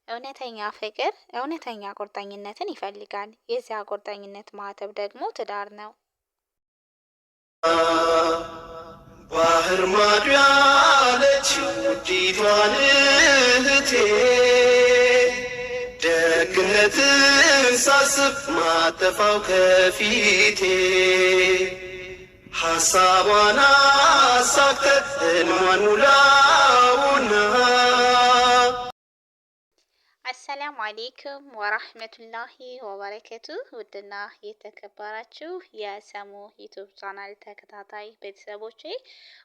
እውነተኛ ፍቅር እውነተኛ ቁርጠኝነትን ይፈልጋል። የዚያ ቁርጠኝነት ማህተብ ደግሞ ትዳር ነው። ባህር ማዶ ያለችው ውዲቷን እህቴ ደግነትን ሳስብ ማጠፋው ከፊቴ ሐሳቧን አሳክተህ ሕልሟን ሙላውና አሰላሙ አሌይኩም ወራህመቱላሂ ወበረከቱ። ውድና የተከበራችሁ የሰሙ ዩቱብ ቻናል ተከታታይ ቤተሰቦቼ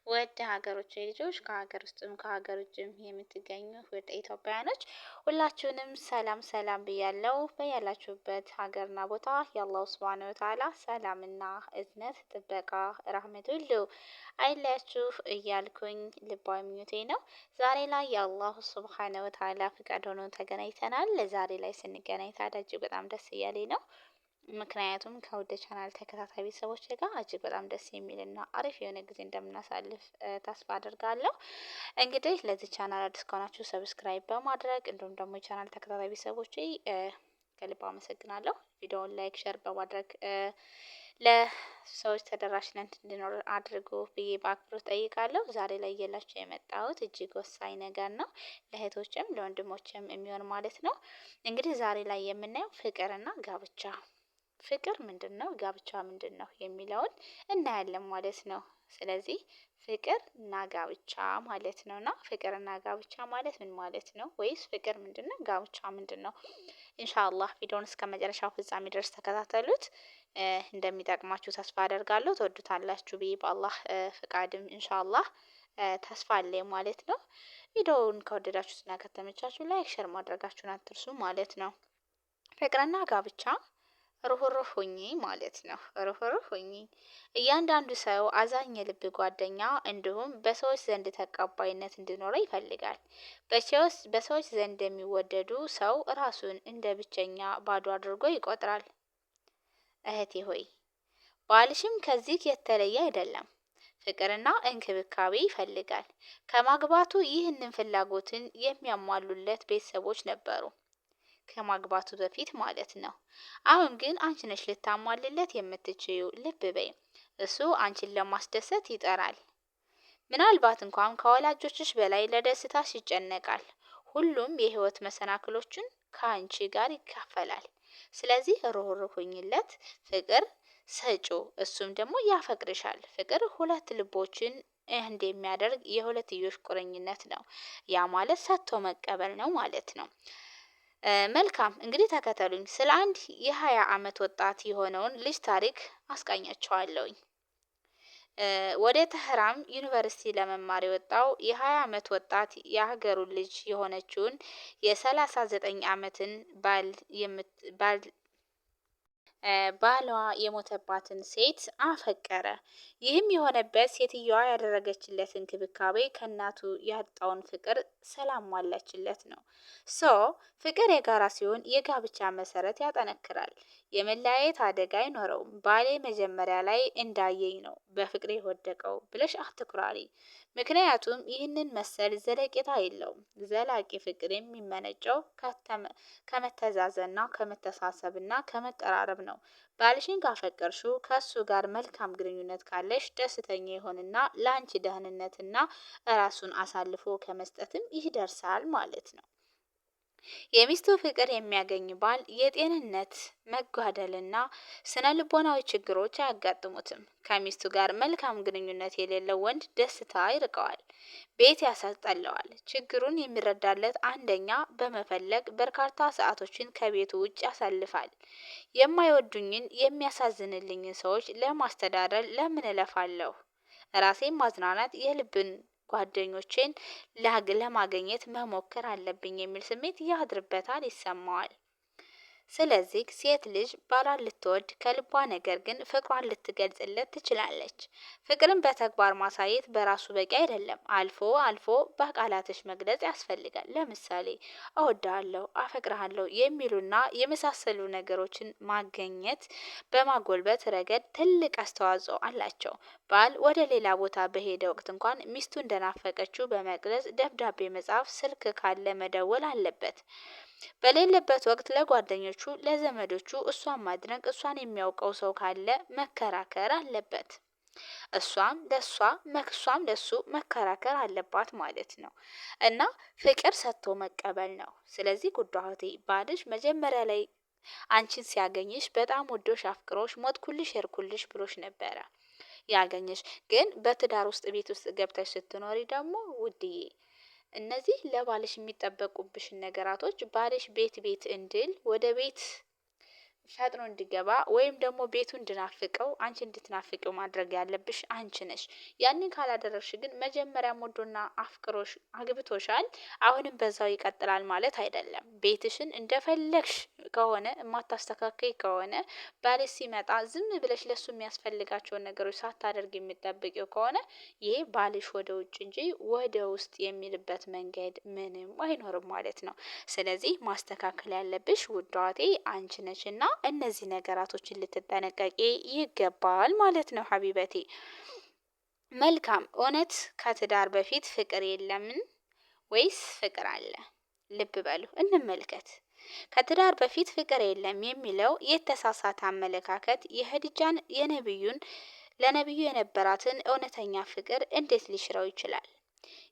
ወደ ሀገሮቼ ልጆች ከሀገር ውስጥም ከሀገር ውጭም የምትገኙ ወደ ኢትዮጵያውያኖች ሁላችሁንም ሰላም ሰላም ብያለው። በያላችሁበት ሀገርና ቦታ የአላሁ ሱብሃነሁ ወተዓላ ሰላምና እዝነት ጥበቃ ራህመት ሁሉ አይለያችሁ እያልኩኝ ልባዊ ምኞቴ ነው። ዛሬ ላይ የአላሁ ሱብሃነሁ ወተዓላ ፍቃድ ሆኖ ተገናኝተናል። ዛሬ ላይ ስንገናኝ ታዲያ እጅግ በጣም ደስ እያለኝ ነው። ምክንያቱም ከውድ ቻናል ተከታታይ ቤተሰቦች ጋር እጅግ በጣም ደስ የሚልና አሪፍ የሆነ ጊዜ እንደምናሳልፍ ተስፋ አድርጋለሁ። እንግዲህ ለዚህ ቻናል አዲስ ከሆናችሁ ሰብስክራይብ በማድረግ እንዲሁም ደግሞ የቻናል ተከታታይ ቤተሰቦች ከልብ አመሰግናለሁ። ቪዲዮውን ላይክ ሸር በማድረግ ለሰዎች ተደራሽነት እንዲኖር አድርጎ ብዬ በአክብሮት ጠይቃለሁ። ዛሬ ላይ እየላችሁ የመጣሁት እጅግ ወሳኝ ነገር ነው፣ ለእህቶችም ለወንድሞችም የሚሆን ማለት ነው። እንግዲህ ዛሬ ላይ የምናየው ፍቅርና ጋብቻ፣ ፍቅር ምንድን ነው፣ ጋብቻ ምንድን ነው የሚለውን እናያለን ማለት ነው። ስለዚህ ፍቅር እና ጋብቻ ማለት ነውና ፍቅርና ጋብቻ ማለት ምን ማለት ነው? ወይስ ፍቅር ምንድነው? ጋብቻ ምንድነው? ኢንሻአላህ ቪዲዮውን እስከ መጨረሻው ፍጻሜ ድረስ ተከታተሉት። እንደሚጠቅማችሁ ተስፋ አደርጋለሁ። ትወዱታላችሁ ብዬ በአላህ ፍቃድም ኢንሻአላህ ተስፋ አለኝ ማለት ነው። ቪዲዮውን ከወደዳችሁትና ከተመቻችሁ ላይክ ሼር ማድረጋችሁን አትርሱ ማለት ነው። ፍቅርና ጋብቻ ሩህሩህ ሁኚ ማለት ነው። ሩህሩህ ሁኚ። እያንዳንዱ ሰው አዛኝ የልብ ጓደኛ እንዲሁም በሰዎች ዘንድ ተቀባይነት እንዲኖረው ይፈልጋል። በሰዎች ዘንድ የሚወደዱ ሰው ራሱን እንደ ብቸኛ ባዶ አድርጎ ይቆጥራል። እህቴ ሆይ ባልሽም ከዚህ የተለየ አይደለም። ፍቅርና እንክብካቤ ይፈልጋል። ከማግባቱ ይህንን ፍላጎትን የሚያሟሉለት ቤተሰቦች ነበሩ፣ ከማግባቱ በፊት ማለት ነው። አሁን ግን አንቺ ነሽ ልታሟልለት የምትችይው። ልብ በይ፣ እሱ አንቺን ለማስደሰት ይጠራል። ምናልባት እንኳን ከወላጆችሽ በላይ ለደስታሽ ይጨነቃል። ሁሉም የህይወት መሰናክሎችን ከአንቺ ጋር ይካፈላል። ስለዚህ ሩህሩህ ሁኚለት። ፍቅር ሰጪ፣ እሱም ደግሞ ያፈቅርሻል። ፍቅር ሁለት ልቦችን አንድ የሚያደርግ የሁለትዮሽ ቁርኝነት ነው። ያ ማለት ሰጥቶ መቀበል ነው ማለት ነው። መልካም እንግዲህ ተከተሉኝ። ስለ አንድ የ20 ዓመት ወጣት የሆነውን ልጅ ታሪክ አስቃኛቸዋለሁኝ። ወደ ተህራን ዩኒቨርሲቲ ለመማር የወጣው የ20 ዓመት ወጣት የሀገሩን ልጅ የሆነችውን የ39 ዓመትን ባሏ የሞተባትን ሴት አፈቀረ። ይህም የሆነበት ሴትየዋ ያደረገችለት እንክብካቤ ከእናቱ ያጣውን ፍቅር ስላሟላችለት ነው። ፍቅር የጋራ ሲሆን የጋብቻ መሰረት ያጠነክራል። የመለያየት አደጋ አይኖረውም። ባሌ መጀመሪያ ላይ እንዳየኝ ነው በፍቅሬ የወደቀው ብለሽ አትኩራሪ። ምክንያቱም ይህንን መሰል ዘለቄታ የለውም። ዘላቂ ፍቅር የሚመነጨው ከመተዛዘንና ከመተሳሰብና ከመቀራረብ ነው። ባልሽን ካፈቀርሽው ከሱ ጋር መልካም ግንኙነት ካለሽ ደስተኛ ይሆንና ለአንቺ ደህንነትና ራሱን አሳልፎ ከመስጠትም ይደርሳል ማለት ነው። የሚስቱ ፍቅር የሚያገኝ ባል የጤንነት መጓደልና ስነ ልቦናዊ ችግሮች አያጋጥሙትም። ከሚስቱ ጋር መልካም ግንኙነት የሌለው ወንድ ደስታ ይርቀዋል፣ ቤት ያሳጣለዋል። ችግሩን የሚረዳለት አንደኛ በመፈለግ በርካታ ሰዓቶችን ከቤቱ ውጭ ያሳልፋል። የማይወዱኝን የሚያሳዝንልኝን ሰዎች ለማስተዳደር ለምን እለፋለሁ? ራሴን ማዝናናት የልብን ጓደኞቼን ለማግኘት መሞከር አለብኝ የሚል ስሜት ያድርበታል፣ ይሰማዋል። ስለዚህ ሴት ልጅ ባሏን ልትወድ ከልቧ ነገር ግን ፍቅሯን ልትገልጽለት ትችላለች። ፍቅርን በተግባር ማሳየት በራሱ በቂ አይደለም። አልፎ አልፎ በቃላትሽ መግለጽ ያስፈልጋል። ለምሳሌ እወድሃለሁ፣ አፈቅርሃለሁ የሚሉና የመሳሰሉ ነገሮችን ማገኘት በማጎልበት ረገድ ትልቅ አስተዋጽኦ አላቸው። ባል ወደ ሌላ ቦታ በሄደ ወቅት እንኳን ሚስቱ እንደናፈቀችው በመግለጽ ደብዳቤ መጻፍ፣ ስልክ ካለ መደወል አለበት። በሌለበት ወቅት ለጓደኞቹ፣ ለዘመዶቹ እሷን ማድነቅ፣ እሷን የሚያውቀው ሰው ካለ መከራከር አለበት። እሷም ለሱ መከራከር አለባት ማለት ነው። እና ፍቅር ሰጥቶ መቀበል ነው። ስለዚህ ጉዳዮቴ ባልሽ መጀመሪያ ላይ አንቺን ሲያገኝሽ በጣም ወዶሽ አፍቅሮሽ ሞትኩልሽ ሄድኩልሽ ብሎሽ ነበረ ያገኘሽ። ግን በትዳር ውስጥ ቤት ውስጥ ገብተሽ ስትኖሪ ደግሞ ውድዬ እነዚህ ለባልሽ የሚጠበቁብሽን ነገራቶች ባልሽ ቤት እንድል ወደ ቤት ፈጥኖ እንዲገባ ወይም ደግሞ ቤቱ እንድናፍቀው አንቺ እንድትናፍቂው ማድረግ ያለብሽ አንቺ ነሽ። ያንን ካላደረግሽ ግን መጀመሪያም ወዶና አፍቅሮሽ አግብቶሻል፣ አሁንም በዛው ይቀጥላል ማለት አይደለም። ቤትሽን እንደፈለግሽ ከሆነ የማታስተካከይ ከሆነ ባልሽ ሲመጣ ዝም ብለሽ ለሱ የሚያስፈልጋቸውን ነገሮች ሳታደርግ የሚጠብቂው ከሆነ ይሄ ባልሽ ወደ ውጭ እንጂ ወደ ውስጥ የሚልበት መንገድ ምንም አይኖርም ማለት ነው። ስለዚህ ማስተካከል ያለብሽ ውዷቴ አንቺ ነሽና እነዚህ ነገራቶችን ልትጠነቀቂ ይገባል ማለት ነው ሀቢበቴ። መልካም። እውነት ከትዳር በፊት ፍቅር የለምን ወይስ ፍቅር አለ? ልብ በሉ እንመልከት። ከትዳር በፊት ፍቅር የለም የሚለው የተሳሳተ አመለካከት ለነብዩ የነበራትን እውነተኛ ፍቅር እንዴት ሊሽረው ይችላል?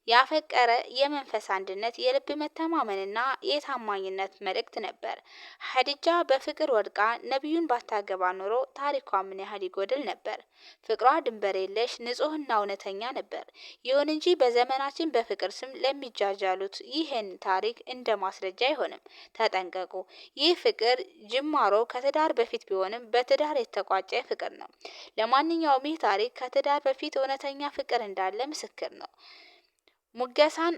ያፈቀረ የመንፈስ አንድነት፣ የልብ መተማመንና የታማኝነት መልእክት ነበር። ሀዲጃ በፍቅር ወድቃ ነቢዩን ባታገባ ኖሮ ታሪኳ ምን ያህል ይጎድል ነበር። ፍቅሯ ድንበር የለሽ ንጹህና እውነተኛ ነበር። ይሁን እንጂ በዘመናችን በፍቅር ስም ለሚጃጃሉት ይህን ታሪክ እንደ ማስረጃ አይሆንም። ተጠንቀቁ። ይህ ፍቅር ጅማሮ ከትዳር በፊት ቢሆንም በትዳር የተቋጨ ፍቅር ነው። ለማንኛውም ይህ ታሪክ ከትዳር በፊት እውነተኛ ፍቅር እንዳለ ምስክር ነው። ሙጌስን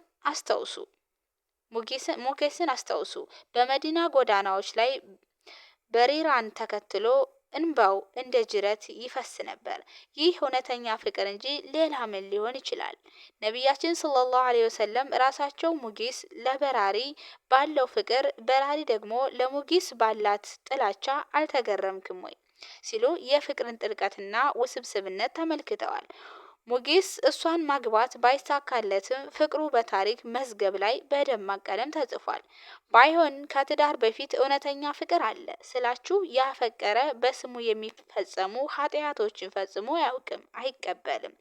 አስታውሱ። በመዲና ጎዳናዎች ላይ በሪራን ተከትሎ እንባው እንደ ጅረት ይፈስ ነበር። ይህ እውነተኛ ፍቅር እንጂ ሌላ ምን ሊሆን ይችላል? ነቢያችን ሰለላሁ ዐለይሂ ወሰለም ራሳቸው ሙጌስ ለበራሪ ባለው ፍቅር፣ በራሪ ደግሞ ለሙጌስ ባላት ጥላቻ አልተገረምክም ወይ ሲሉ የፍቅርን ጥልቀትና ውስብስብነት ተመልክተዋል። ሙጌስ እሷን ማግባት ባይሳካለትም ፍቅሩ በታሪክ መዝገብ ላይ በደማቅ ቀለም ተጽፏል። ባይሆን ከትዳር በፊት እውነተኛ ፍቅር አለ ስላችሁ ያፈቀረ በስሙ የሚፈጸሙ ኃጢአቶችን ፈጽሞ አያውቅም፣ አይቀበልም።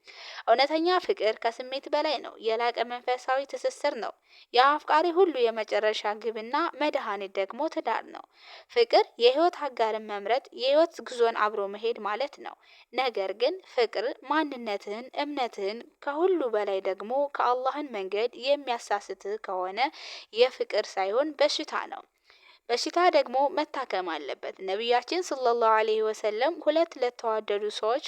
እውነተኛ ፍቅር ከስሜት በላይ ነው። የላቀ መንፈሳዊ ትስስር ነው። የአፍቃሪ ሁሉ የመጨረሻ ግብና መድኃኒት ደግሞ ትዳር ነው። ፍቅር የህይወት አጋርን መምረጥ፣ የህይወት ጉዞን አብሮ መሄድ ማለት ነው። ነገር ግን ፍቅር ማንነትህን፣ እምነትህን ከሁሉ በላይ ደግሞ ከአላህን መንገድ የሚያሳስትህ ከሆነ የፍቅር ሳይሆን በሽታ ነው። በሽታ ደግሞ መታከም አለበት። ነቢያችን ሰለላሁ ዐለይሂ ወሰለም ሁለት ለተዋደዱ ሰዎች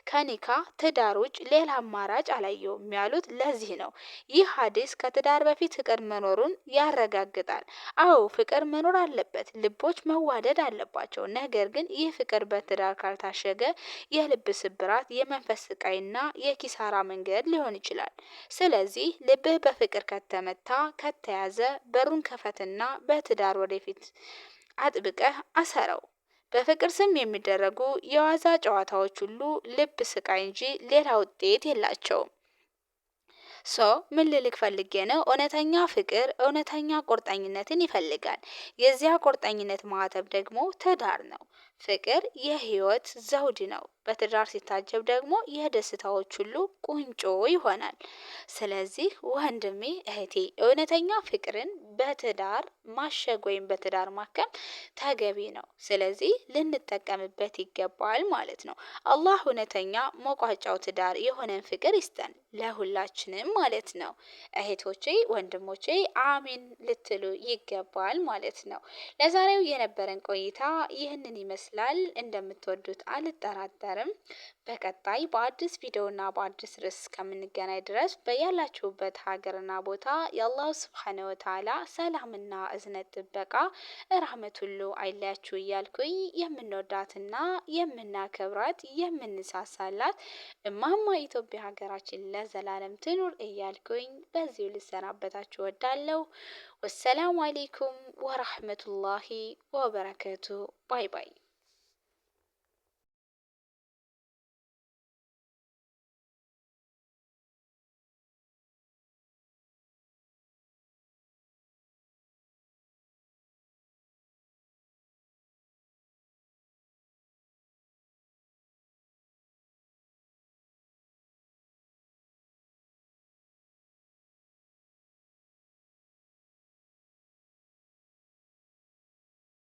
ከኒካ ትዳር ውጭ ሌላ አማራጭ አላየውም ያሉት ለዚህ ነው። ይህ ሐዲስ ከትዳር በፊት ፍቅር መኖሩን ያረጋግጣል። አዎ ፍቅር መኖር አለበት። ልቦች መዋደድ አለባቸው። ነገር ግን ይህ ፍቅር በትዳር ካልታሸገ የልብ ስብራት፣ የመንፈስ ስቃይና የኪሳራ መንገድ ሊሆን ይችላል። ስለዚህ ልብህ በፍቅር ከተያዘ በሩን ከፈትና በትዳር ወደፊት አጥብቀህ አሰረው። በፍቅር ስም የሚደረጉ የዋዛ ጨዋታዎች ሁሉ ልብ ስቃይ እንጂ ሌላ ውጤት የላቸውም። ምን ልልክ ፈልጌ ነው? እውነተኛ ፍቅር እውነተኛ ቁርጠኝነትን ይፈልጋል። የዚያ ቁርጠኝነት ማህተብ ደግሞ ትዳር ነው። ፍቅር የህይወት ዘውድ ነው። በትዳር ሲታጀብ ደግሞ የደስታዎች ሁሉ ቁንጮ ይሆናል። ስለዚህ ወንድሜ እህቴ እውነተኛ ፍቅርን በትዳር ማሸግ ወይም በትዳር ማከም ተገቢ ነው። ስለዚህ ልንጠቀምበት ይገባል ማለት ነው። አላህ እውነተኛ መቋጫው ትዳር የሆነን ፍቅር ይስጠን ለሁላችንም ማለት ነው። እህቶቼ ወንድሞቼ አሚን ልትሉ ይገባል ማለት ነው። ለዛሬው የነበረን ቆይታ ይህንን ይመስላል። እንደምትወዱት አልጠራጠርም። በቀጣይ በአዲስ ቪዲዮና በአዲስ ርዕስ እስከምንገናኝ ድረስ በያላችሁበት ሀገርና ቦታ የአላህ ሱብሓነሁ ወተዓላ ሰላምና እዝነት ጥበቃ ረህመት ሁሉ አይለያችሁ እያልኩኝ የምንወዳትና የምናከብራት የምንሳሳላት እማማ ኢትዮጵያ ሀገራችን ለዘላለም ትኑር እያልኩኝ በዚሁ ልሰናበታችሁ ወዳለሁ። ወሰላሙ አለይኩም ወራህመቱላሂ ወበረከቱ። ባይ ባይ።